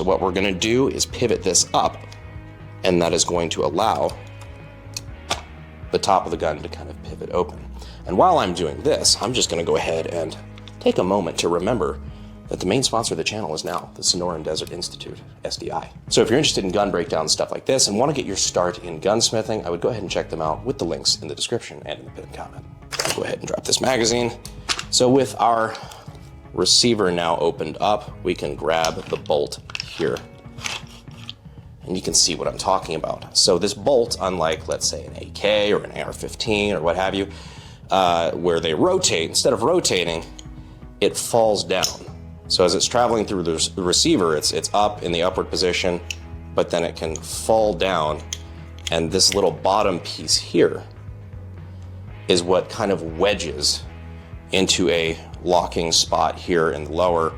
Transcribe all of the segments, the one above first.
So what we're going to do is pivot this up, and that is going to allow the top of the gun to kind of pivot open. And while I'm doing this, I'm just going to go ahead and take a moment to remember that the main sponsor of the channel is now the Sonoran Desert Institute, SDI. So if you're interested in gun breakdown and stuff like this and want to get your start in gunsmithing, I would go ahead and check them out with the links in the description and in the pinned comment. I'll go ahead and drop this magazine. So with our receiver now opened up, we can grab the bolt here. And you can see what I'm talking about. So this bolt, unlike, let's say, an AK or an AR-15 or what have you, where they rotate, instead of rotating, it falls down. So as it's traveling through the receiver, it's up in the upward position, but then it can fall down. And this little bottom piece here is what kind of wedges into a locking spot here in the lower,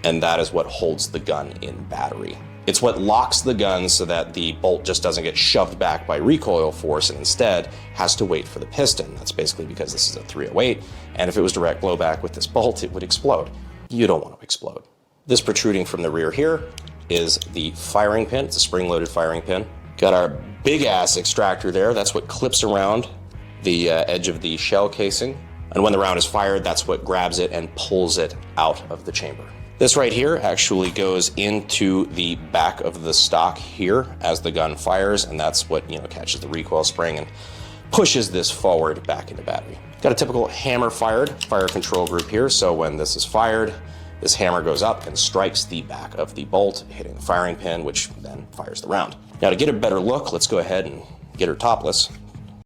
and that is what holds the gun in battery. It's what locks the gun so that the bolt just doesn't get shoved back by recoil force and instead has to wait for the piston. That's basically because this is a 308, and if it was direct blowback with this bolt, it would explode. You don't want to explode. This protruding from the rear here is the firing pin. It's a spring-loaded firing pin. Got our big-ass extractor there. That's what clips around the edge of the shell casing. And when the round is fired, that's what grabs it and pulls it out of the chamber. This right here actually goes into the back of the stock here as the gun fires, and that's what, catches the recoil spring and pushes this forward back into battery. Got a typical hammer-fired fire control group here, so when this is fired, this hammer goes up and strikes the back of the bolt, hitting the firing pin, which then fires the round. Now to get a better look, let's go ahead and get her topless.